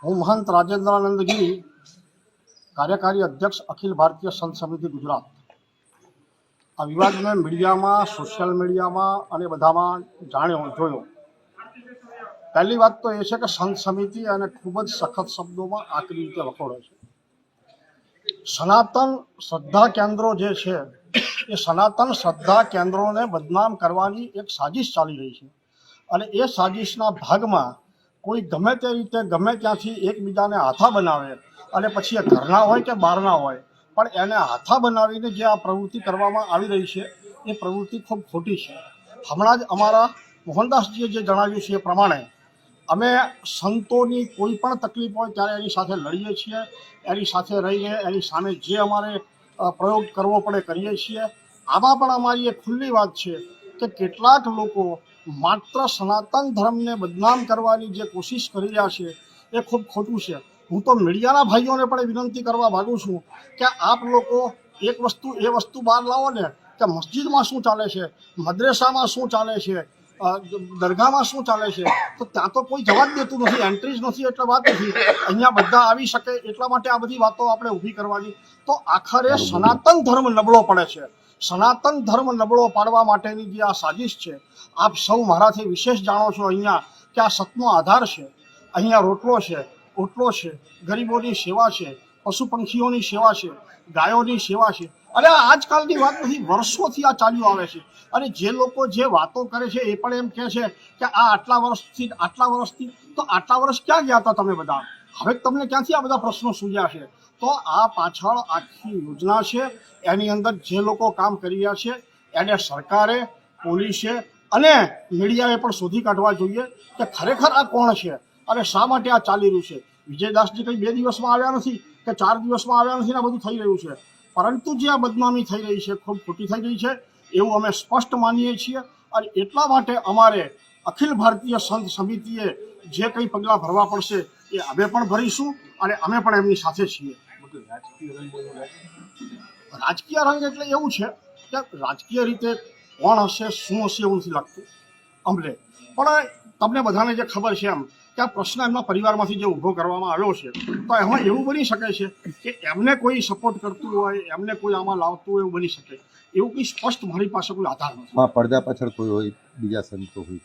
હું મહંત રાજેન્દ્રાનંદ ગીરી, કાર્યકારી અધ્યક્ષ અખિલ ભારતીય સંત સમિતિ ગુજરાત। આ વિવાદ મેં મીડિયામાં, સોશિયલ મીડિયામાં અને બધામાં જાણ્યો જોયો। પહેલી વાત તો એ છે કે સંત સમિતિ અને ખૂબ જ સખત શબ્દોમાં આકરી રીતે વખોડે છે। સનાતન શ્રદ્ધા કેન્દ્રો જે છે એ સનાતન શ્રદ્ધા કેન્દ્રોને બદનામ કરવાની એક સાજિશ ચાલી રહી છે અને એ સાજિશના ભાગમાં કોઈ ગમે તે રીતે ગમે ત્યાંથી એકબીજાને હાથા બનાવે અને પછી એ ઘરના હોય કે બહારના હોય પણ એને હાથા બનાવીને જે આ પ્રવૃત્તિ કરવામાં આવી રહી છે એ પ્રવૃત્તિ ખૂબ ખોટી છે। હમણાં જ અમારા મોહનદાસજીએ જે જણાવ્યું છે એ પ્રમાણે અમે સંતોની કોઈ પણ તકલીફ હોય ત્યારે એની સાથે લડીએ છીએ, એની સાથે રહીને એની સામે જે અમારે પ્રયોગ કરવો પડે કરીએ છીએ। આમાં પણ અમારી એક ખુલ્લી વાત છે કે કેટલાક લોકો માત્ર સનાતન ધર્મને બદનામ કરવાની જે કોશિશ કરી રહ્યા છે એ ખૂબ ખોટું છે। હું તો મીડિયાના ભાઈઓને પણ વિનંતી કરવા માગું છું કે આપ લોકો એક વસ્તુ એ વસ્તુ બહાર લાવો ને કે મસ્જિદમાં શું ચાલે છે, મદ્રેસામાં શું ચાલે છે, દરગાહમાં શું ચાલે છે, તો ત્યાં તો કોઈ જવા જ દેતું નથી, એન્ટ્રી જ નથી એટલે વાત નથી। અહીંયા બધા આવી શકે એટલા માટે આ બધી વાતો આપણે ઊભી કરવાની। તો આખરે સનાતન ધર્મ નબળો પડે છે। સનાતન ધર્મ નબળો પાડવા માટેની જે આ સાજિશ છે, આપ સૌ મારાથી વિશેષ જાણો છો અહીંયા કે આ સતનો આધાર છે, અહીંયા રોટલો છે, ઓટલો છે, ગરીબોની સેવા છે, પશુ પંખીઓની સેવા છે, ગાયોની સેવા છે। અને આ આજકાલની વાત નથી, વર્ષોથી આ ચાલ્યું આવે છે। અને જે લોકો જે વાતો કરે છે એ પણ એમ કહે છે કે આ આટલા વર્ષથી તો આટલા વર્ષ ક્યાં ગયા હતા તમે બધા? હવે તમને ક્યાંથી આ બધા પ્રશ્નો સૂઝ્યા છે? તો આ પાછળ આખી યોજના છે, એની અંદર જે લોકો કામ કરી રહ્યા છે એને સરકારે, પોલીસે અને મીડિયાએ પણ શોધી કાઢવા જોઈએ કે ખરેખર આ કોણ છે અને શા માટે આ ચાલી રહ્યું છે। વિજયદાસજી કંઈ 2 દિવસમાં આવ્યા નથી કે 4 દિવસમાં આવ્યા નથી ને આ બધું થઈ રહ્યું છે, પરંતુ જે આ બદનામી થઈ રહી છે ખૂબ ખોટી થઈ રહી છે એવું અમે સ્પષ્ટ માનીએ છીએ। અને એટલા માટે અમારે અખિલ ભારતીય સંત સમિતિએ જે કંઈ પગલાં ભરવા પડશે એ અમે પણ ભરીશું અને અમે પણ એમની સાથે છીએ। રાજકીય રંગ એટલે એવું છે કે રાજકીય રીતે કોણ હશે શું હશે એવું નથી લાગતું અમને, પણ તમને બધાને જે ખબર છે એમ કે આ પ્રશ્ન એમના પરિવારમાંથી જે ઊભો કરવામાં આવ્યો છે તો એમાં એવું બની શકે છે કે એમને કોઈ સપોર્ટ કરતું હોય, એમને કોઈ આમાં લાવતું હોય એવું બની શકે। એવું કંઈ સ્પષ્ટ મારી પાસે કોઈ આધાર નથી। પડદા પાછળ કોઈ હોય, બીજા સંતો હોય,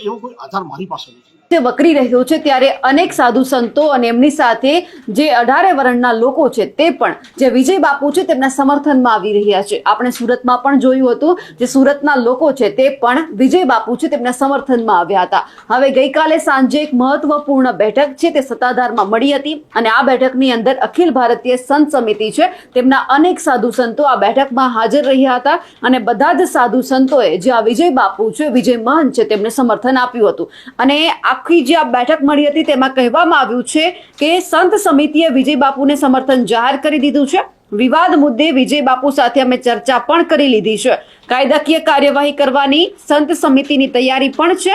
એવો કોઈ આધાર મારી પાસે નથી। જે વકરી રહ્યો છે ત્યારે અનેક સાધુ સંતો અને એમની સાથે જે 18 વર્ણના લોકો છે તે પણ જે વિજય બાપુ છે તેમના સમર્થનમાં આવી રહ્યા છે। આપણે સુરતમાં પણ જોયું હતું, જે સુરતના લોકો છે તે પણ વિજય બાપુ છે તેમના સમર્થનમાં આવ્યા હતા। હવે ગઈકાલે સાંજે એક મહત્વપૂર્ણ બેઠક છે તે સત્તાધારમાં મળી હતી અને આ બેઠકની અંદર અખિલ ભારતીય સંત સમિતિ છે તેમના અનેક સાધુ સંતો આ બેઠકમાં હાજર રહ્યા હતા અને બધા જ સાધુ સંતોએ જે આ વિજય બાપુ છે, વિજય મહંત છે તેમને સમર્થન આપ્યું હતું। અને આખી જે આ બેઠક મળી હતી તેમાં કહેવામાં આવ્યું છે કે સંત સમિતિએ વિજય બાપુને સમર્થન જાહેર કરી દીધું છે। વિવાદ મુદ્દે વિજય બાપુ સાથે અમે ચર્ચા પણ કરી લીધી છે, કાયદાકીય કાર્યવાહી કરવાની સંત સમિતિની તૈયારી પણ છે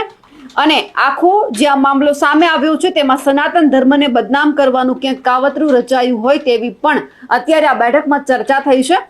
અને આખો જે આ મામલો સામે આવ્યો છે તેમાં સનાતન ધર્મને બદનામ કરવાનું ક્યાંક કાવતરું રચાયું હોય તેવી પણ અત્યારે આ બેઠકમાં ચર્ચા થઈ છે।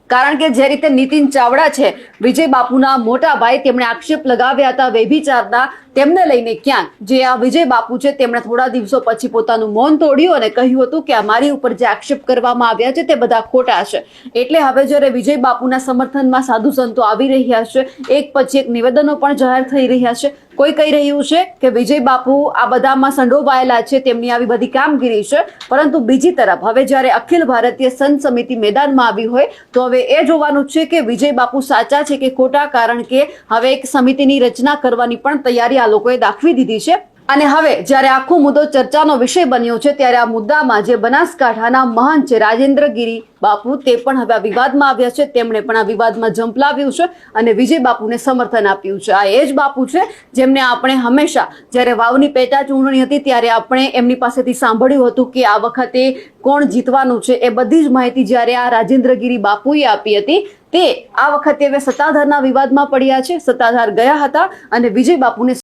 કારણ કે જે રીતે નીતિન ચાવડા છે વિજય બાપુના મોટા ભાઈ, તેમણે આક્ષેપ લગાવ્યા હતા વ્યભિચારના, તેમને લઈને ક્યાંક જે આ વિજય બાપુ છે તેમણે થોડા દિવસો પછી પોતાનું મૌન તોડ્યું અને કહ્યું હતું કે અમારી ઉપર જે આક્ષેપ કરવામાં આવ્યા છે તે બધા ખોટા છે। એટલે હવે જ્યારે વિજય બાપુના સમર્થનમાં સાધુ સંતો આવી રહ્યા છે, એક પછી એક નિવેદનો પણ જાહેર થઈ રહ્યા છે। કોઈ કહી રહ્યું છે કે વિજય બાપુ આ બધામાં સંડોવાયેલા છે, તેમની આવી બધી કામગીરી છે, પરંતુ બીજી તરફ હવે જ્યારે અખિલ ભારતીય સંત સમિતિ મેદાનમાં આવી હોય તો હવે એ જોવાનું છે કે વિજય બાપુ સાચા છે કે ખોટા, કારણ કે હવે એક સમિતિની રચના કરવાની પણ તૈયારી આ લોકોએ દાખવી દીધી છે। અને હવે જ્યારે આખો મુદ્દો ચર્ચાનો વિષય બન્યો છે ત્યારે આ મુદ્દામાં જે બનાસકાંઠાના મહંત છે રાજેન્દ્રગીરી બાપુ તે પણ હવે આ વિવાદમાં આવ્યા છે। તેમણે પણ આ વિવાદમાં ઝંપલાવ્યું છે અને વિજય બાપુને સમર્થન આપ્યું છે। આ એ જ બાપુ છે જેમને આપણે હંમેશા જ્યારે વાવની પેટા ચૂંટણી હતી ત્યારે આપણે એમની પાસેથી સાંભળ્યું હતું કે આ વખતે કોણ જીતવાનું છે, એ બધી જ માહિતી જ્યારે આ રાજેન્દ્રગીરી બાપુએ આપી હતી તે આ વખતે હવે સત્તાધારના વિવાદમાં પડ્યા છે। સત્તાધાર ગયા હતા અને વિજય બાપુને